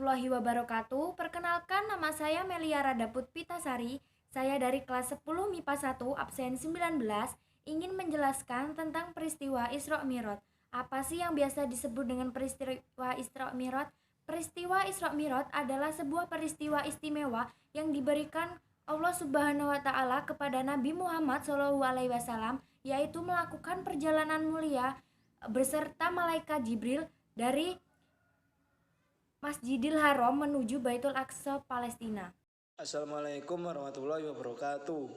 warahmatullahi wabarakatuh. Perkenalkan, nama saya Melia Radaput Pitasari. Saya dari kelas 10 MIPA 1 absen 19 ingin menjelaskan tentang peristiwa Isra Mi'raj. Apa sih yang biasa disebut dengan peristiwa Isra Mi'raj? Peristiwa Isra Mi'raj adalah sebuah peristiwa istimewa yang diberikan Allah Subhanahu wa taala kepada Nabi Muhammad SAW, yaitu melakukan perjalanan mulia beserta malaikat Jibril dari Masjidil Haram menuju Baitul Aqsa, Palestina. Assalamualaikum warahmatullahi wabarakatuh.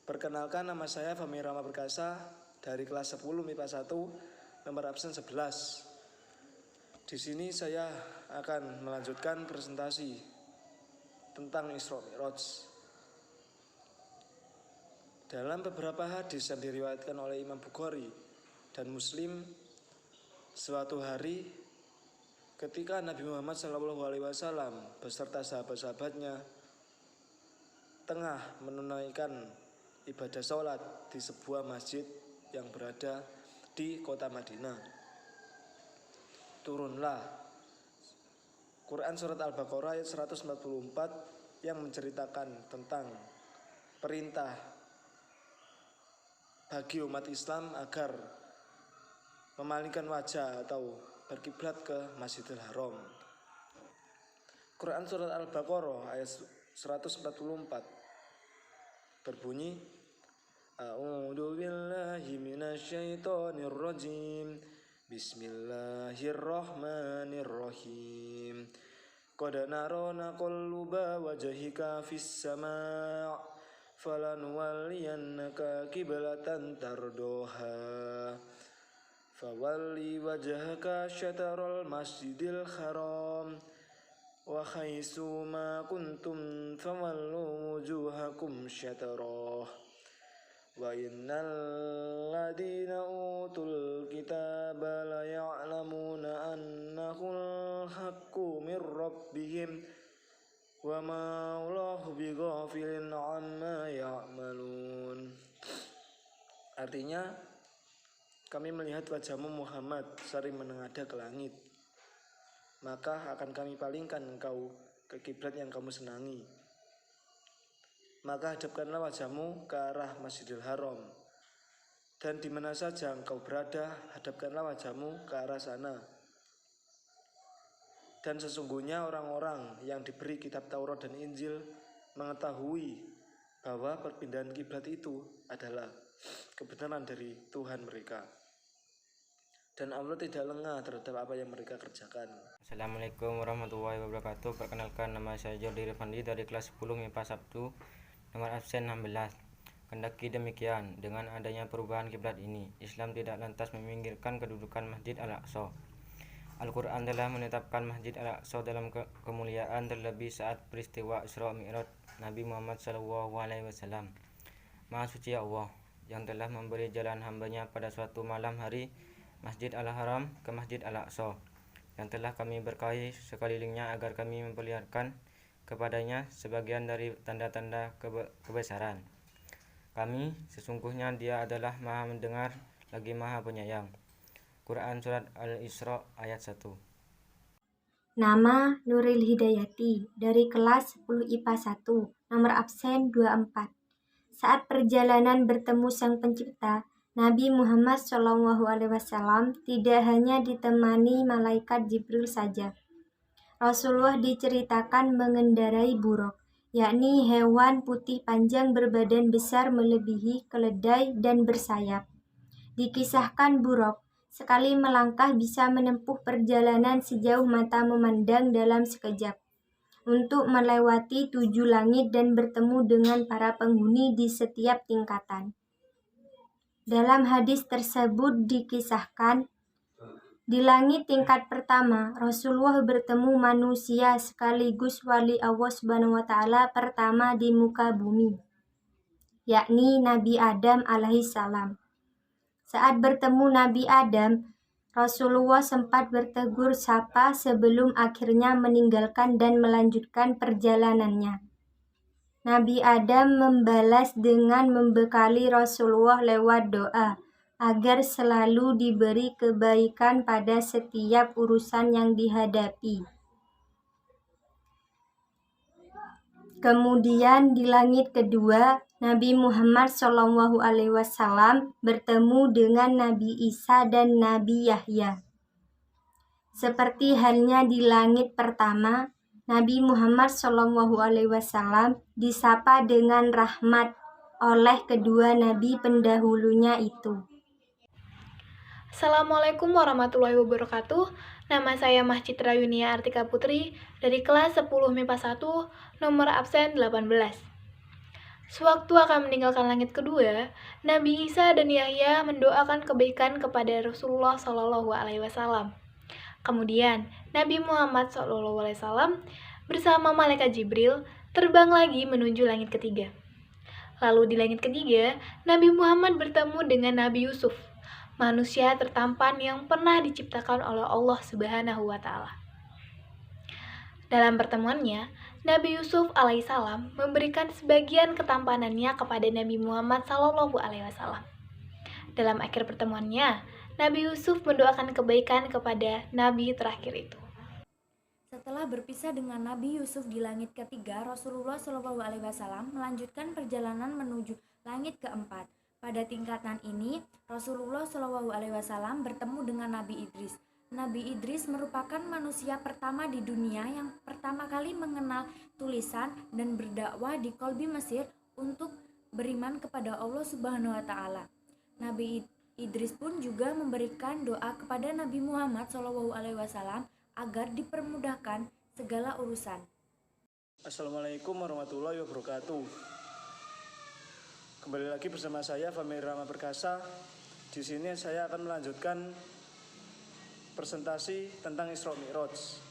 Perkenalkan, nama saya Fahmi Rama Perkasa dari kelas 10 MIPA 1 nomor absen 11. Di sini saya akan melanjutkan presentasi tentang Isra Mi'raj. Dalam beberapa hadis yang diriwayatkan oleh Imam Bukhari dan Muslim, suatu hari ketika Nabi Muhammad SAW beserta sahabat-sahabatnya tengah menunaikan ibadah sholat di sebuah masjid yang berada di kota Madinah, turunlah Quran Surat Al-Baqarah ayat 144 yang menceritakan tentang perintah bagi umat Islam agar memalingkan wajah atau berkiblat ke Masjidil Haram. Quran Surat Al-Baqarah ayat 144 berbunyi, A'udzu billahi minasyaitonir rajim. Bismillahirrahmanirrahim. Qad nara naqalluba wajhika fis sama' falanuwalliyannaka qiblatan tardoha fawalli wajhaka syataral masjidil haram wa haitsu ma kuntum fawallu wujuhakum syatarah wa innal ladina utul kitaba la ya'lamuna annahul haqqu mir rabbihim wa ma Allahu bighafilin amma ya'malun. Artinya, kami melihat wajahmu Muhammad sering menengadah ke langit, maka akan kami palingkan engkau ke kiblat yang kamu senangi. Maka hadapkanlah wajahmu ke arah Masjidil Haram, dan di mana saja engkau berada, hadapkanlah wajahmu ke arah sana. Dan sesungguhnya orang-orang yang diberi kitab Taurat dan Injil mengetahui bahwa perpindahan kiblat itu adalah kebenaran dari Tuhan mereka, dan Allah tidak lengah terhadap apa yang mereka kerjakan. Assalamualaikum warahmatullahi wabarakatuh. Perkenalkan, nama saya Jordi Revandi dari kelas 10 MIPA 1 nomor absen 16. Kendaki demikian, dengan adanya perubahan kiblat ini, Islam tidak lantas meminggirkan kedudukan Masjid Al-Aqsa. Al-Quran telah menetapkan Masjid Al-Aqsa dalam kemuliaan, terlebih saat peristiwa Isra Mi'raj Nabi Muhammad SAW. Maha suci Allah yang telah memberi jalan hambanya pada suatu malam hari Masjid Al-Haram ke Masjid Al-Aqsa, yang telah kami berkahi sekelilingnya agar kami memperlihatkan kepadanya sebagian dari tanda-tanda kebesaran kami. Sesungguhnya Dia adalah Maha mendengar lagi Maha penyayang. Quran Surat Al-Isra ayat 1. Nama Nuril Hidayati dari kelas 10 IPA 1 nomor absen 24. Saat perjalanan bertemu Sang Pencipta, Nabi Muhammad SAW tidak hanya ditemani malaikat Jibril saja. Rasulullah diceritakan mengendarai buraq, yakni hewan putih panjang berbadan besar melebihi keledai dan bersayap. Dikisahkan buraq sekali melangkah bisa menempuh perjalanan sejauh mata memandang dalam sekejap, untuk melewati 7 langit dan bertemu dengan para penghuni di setiap tingkatan. Dalam hadis tersebut dikisahkan, di langit tingkat pertama, Rasulullah bertemu manusia sekaligus wali Allah SWT pertama di muka bumi, yakni Nabi Adam alaihissalam. Saat bertemu Nabi Adam, Rasulullah sempat bertegur sapa sebelum akhirnya meninggalkan dan melanjutkan perjalanannya. Nabi Adam membalas dengan membekali Rasulullah lewat doa agar selalu diberi kebaikan pada setiap urusan yang dihadapi. Kemudian di langit kedua, Nabi Muhammad SAW bertemu dengan Nabi Isa dan Nabi Yahya. Seperti halnya di langit pertama, Nabi Muhammad SAW disapa dengan rahmat oleh kedua nabi pendahulunya itu. Assalamualaikum warahmatullahi wabarakatuh. Nama saya Mahcitra Yunia Artika Putri dari kelas 10 MIPA 1, nomor absen 18. Sewaktu akan meninggalkan langit kedua, Nabi Isa dan Yahya mendoakan kebaikan kepada Rasulullah SAW. Kemudian, Nabi Muhammad SAW bersama malaikat Jibril terbang lagi menuju langit ketiga. Lalu di langit ketiga, Nabi Muhammad bertemu dengan Nabi Yusuf, manusia tertampan yang pernah diciptakan oleh Allah Subhanahu wa Ta'ala. Dalam pertemuannya, Nabi Yusuf alaihissalam memberikan sebagian ketampanannya kepada Nabi Muhammad SAW. Dalam akhir pertemuannya, Nabi Yusuf mendoakan kebaikan kepada Nabi terakhir itu. Setelah berpisah dengan Nabi Yusuf di langit ketiga, Rasulullah SAW melanjutkan perjalanan menuju langit keempat. Pada tingkatan ini, Rasulullah SAW bertemu dengan Nabi Idris. Nabi Idris merupakan manusia pertama di dunia yang pertama kali mengenal tulisan dan berdakwah di kolbi Mesir untuk beriman kepada Allah Subhanahu wa Ta'ala. Nabi Idris pun juga memberikan doa kepada Nabi Muhammad SAW agar dipermudahkan segala urusan. Assalamualaikum warahmatullahi wabarakatuh. Kembali lagi bersama saya Fahmi Rama Perkasa. Di sini saya akan melanjutkan presentasi tentang Isra Mi'raj.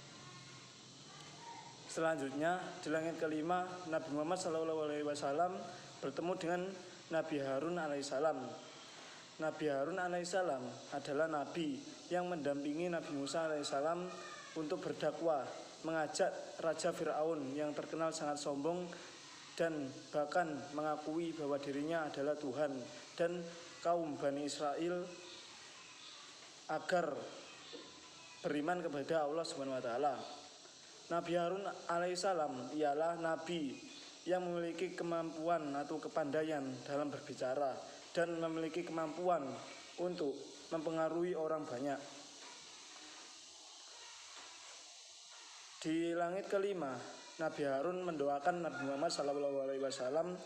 Selanjutnya di langit kelima, Nabi Muhammad SAW bertemu dengan Nabi Harun alaihissalam. Nabi Harun alaihissalam adalah nabi yang mendampingi Nabi Musa alaihissalam untuk berdakwah, mengajak Raja Fir'aun yang terkenal sangat sombong dan bahkan mengakui bahwa dirinya adalah Tuhan dan kaum Bani Israel agar beriman kepada Allah Subhanahu wa Ta'ala. Nabi Harun alaihissalam ialah nabi yang memiliki kemampuan atau kepandaian dalam berbicara dan memiliki kemampuan untuk mempengaruhi orang banyak. Di langit kelima, Nabi Harun mendoakan Nabi Muhammad SAW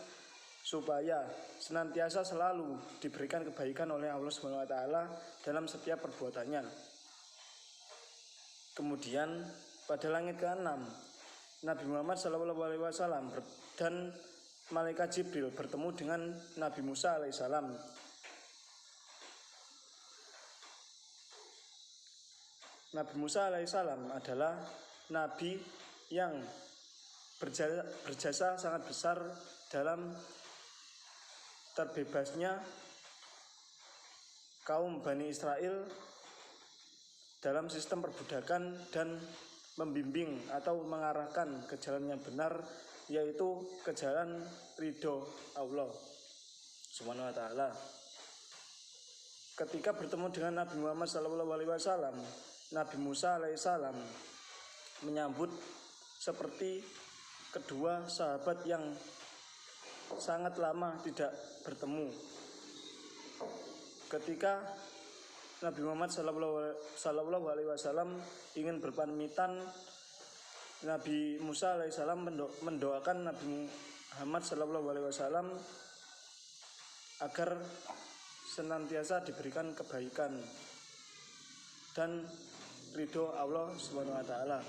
supaya senantiasa selalu diberikan kebaikan oleh Allah Subhanahu wa Ta'ala dalam setiap perbuatannya. Kemudian pada langit keenam, Nabi Muhammad SAW dan malaikat Jibril bertemu dengan Nabi Musa alaihissalam. Nabi Musa alaihissalam adalah nabi yang berjasa sangat besar dalam terbebasnya kaum Bani Israel dalam sistem perbudakan dan membimbing atau mengarahkan ke jalan yang benar, yaitu ke jalan ridho Allah Subhanahu wa Ta'ala. Ketika bertemu dengan Nabi Muhammad SAW, Nabi Musa alaihissalam menyambut seperti kedua sahabat yang sangat lama tidak bertemu. Ketika Nabi Muhammad SAW ingin berpamitan, Nabi Musa alaihissalam mendoakan Nabi Muhammad SAW agar senantiasa diberikan kebaikan dan ridho Allah Subhanahu wa Ta'ala.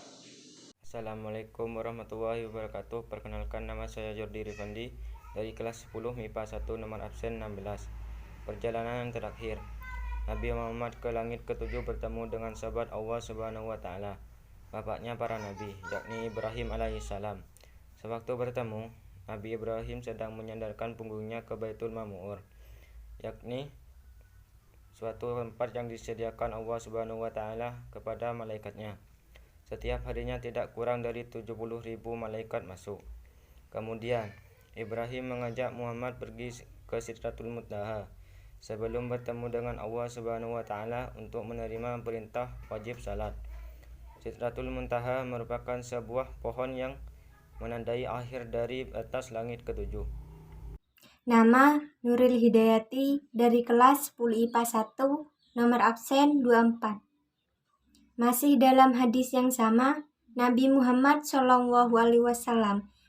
Assalamualaikum warahmatullahi wabarakatuh. Perkenalkan, nama saya Jordi Rifandi dari kelas 10 MIPA 1 nomor absen 16. Perjalanan terakhir, Nabi Muhammad ke langit ketujuh bertemu dengan sahabat Allah Subhanahu wa Ta'ala, bapaknya para nabi, yakni Ibrahim alaihissalam. Sewaktu bertemu, Nabi Ibrahim sedang menyandarkan punggungnya ke Baitul Ma'mur, yakni suatu tempat yang disediakan Allah Subhanahu wa Ta'ala kepada malaikatnya. Setiap harinya tidak kurang dari 70.000 malaikat masuk. Kemudian Ibrahim mengajak Muhammad pergi ke Sidratul Muntaha, sebelum bertemu dengan Allah Subhanahu wa taala untuk menerima perintah wajib salat. Sidratul Muntaha merupakan sebuah pohon yang menandai akhir dari atas langit ketujuh. Nama Nuril Hidayati dari kelas 10 IPA 1, nomor absen 24. Masih dalam hadis yang sama, Nabi Muhammad SAW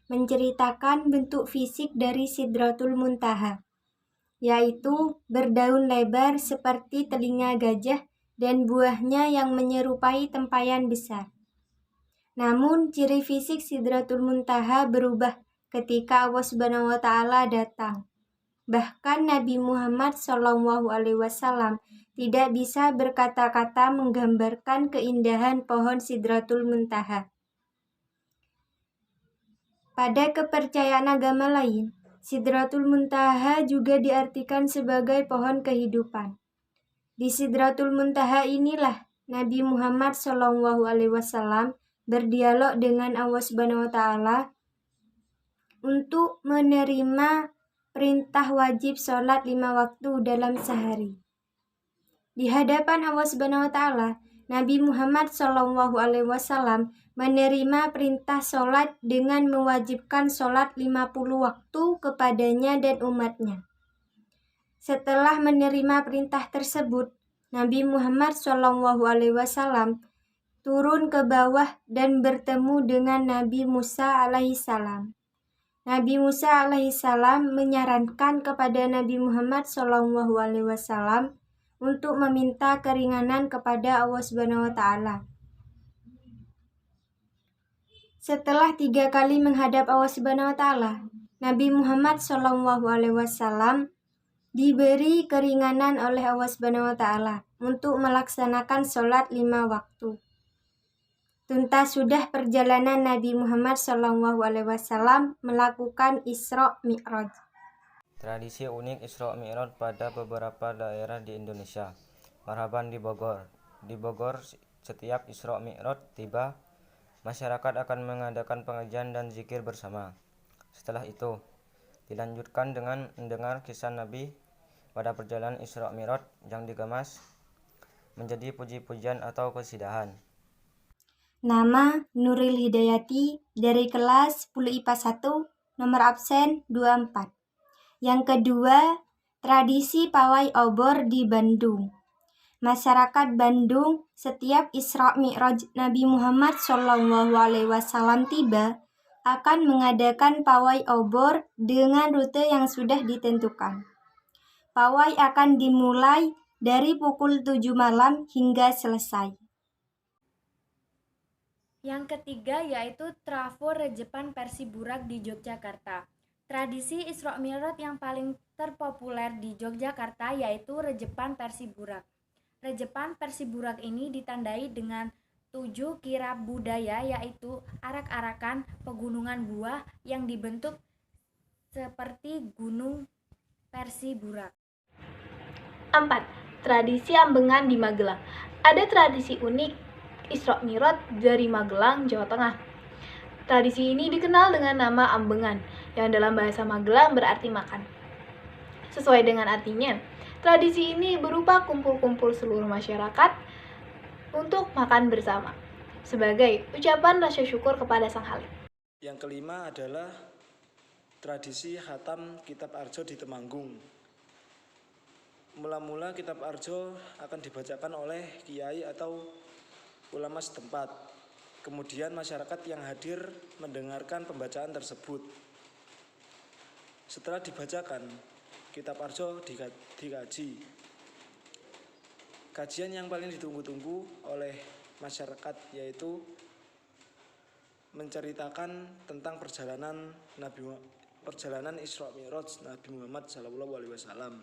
menceritakan bentuk fisik dari Sidratul Muntaha, yaitu berdaun lebar seperti telinga gajah dan buahnya yang menyerupai tempayan besar. Namun, ciri fisik Sidratul Muntaha berubah ketika Allah Subhanahu wa taala datang. Bahkan Nabi Muhammad SAW tidak bisa berkata-kata menggambarkan keindahan pohon Sidratul Muntaha. Pada kepercayaan agama lain, Sidratul Muntaha juga diartikan sebagai pohon kehidupan. Di Sidratul Muntaha inilah Nabi Muhammad SAW berdialog dengan Allah Subhanahu wa taala untuk menerima perintah wajib sholat 5 waktu dalam sehari. Di hadapan Allah Subhanahu wa taala, Nabi Muhammad SAW menerima perintah sholat dengan mewajibkan sholat 50 waktu kepadanya dan umatnya. Setelah menerima perintah tersebut, Nabi Muhammad SAW turun ke bawah dan bertemu dengan Nabi Musa alaihissalam. Nabi Musa alaihissalam menyarankan kepada Nabi Muhammad SAW untuk meminta keringanan kepada Allah Subhanahu wa taala. Setelah 3 kali menghadap Allah Subhanahu wa taala, Nabi Muhammad SAW diberi keringanan oleh Allah Subhanahu wa taala untuk melaksanakan sholat 5 waktu. Tuntas sudah perjalanan Nabi Muhammad SAW melakukan Isra Mi'raj. Tradisi unik Isra Mi'raj pada beberapa daerah di Indonesia. Marhaban di Bogor. Di Bogor, setiap Isra Mi'raj tiba, masyarakat akan mengadakan pengajian dan zikir bersama. Setelah itu, dilanjutkan dengan mendengar kisah Nabi pada perjalanan Isra Mi'raj yang dikemas menjadi puji-pujian atau qasidahan. Nama Nuril Hidayati dari kelas 10 IPA 1, nomor absen 24. Yang kedua, tradisi pawai obor di Bandung. Masyarakat Bandung setiap Isra Mi'raj Nabi Muhammad SAW tiba akan mengadakan pawai obor dengan rute yang sudah ditentukan. Pawai akan dimulai dari pukul 7 malam hingga selesai. Yang ketiga yaitu Trafo Rejepan Persiburak di Yogyakarta. Tradisi Isra Mi'raj yang paling terpopuler di Yogyakarta yaitu Rejepan Persiburak. Rejepan Persiburak ini ditandai dengan 7 kirab budaya yaitu arak-arakan pegunungan buah yang dibentuk seperti gunung Persiburak. 4. Tradisi ambengan di Magelang. Ada tradisi unik Isra Mi'raj dari Magelang, Jawa Tengah. Tradisi ini dikenal dengan nama ambengan, yang dalam bahasa Magelang berarti makan. Sesuai dengan artinya, tradisi ini berupa kumpul-kumpul seluruh masyarakat untuk makan bersama, sebagai ucapan rasa syukur kepada Sang Khalik. Yang kelima adalah tradisi khatam Kitab Arjo di Temanggung. Mula-mula Kitab Arjo akan dibacakan oleh kiai atau ulama setempat. Kemudian masyarakat yang hadir mendengarkan pembacaan tersebut. Setelah dibacakan, Kitab Arjo dikaji. Kajian yang paling ditunggu-tunggu oleh masyarakat yaitu menceritakan tentang perjalanan Isra Mi'raj Nabi Muhammad SAW.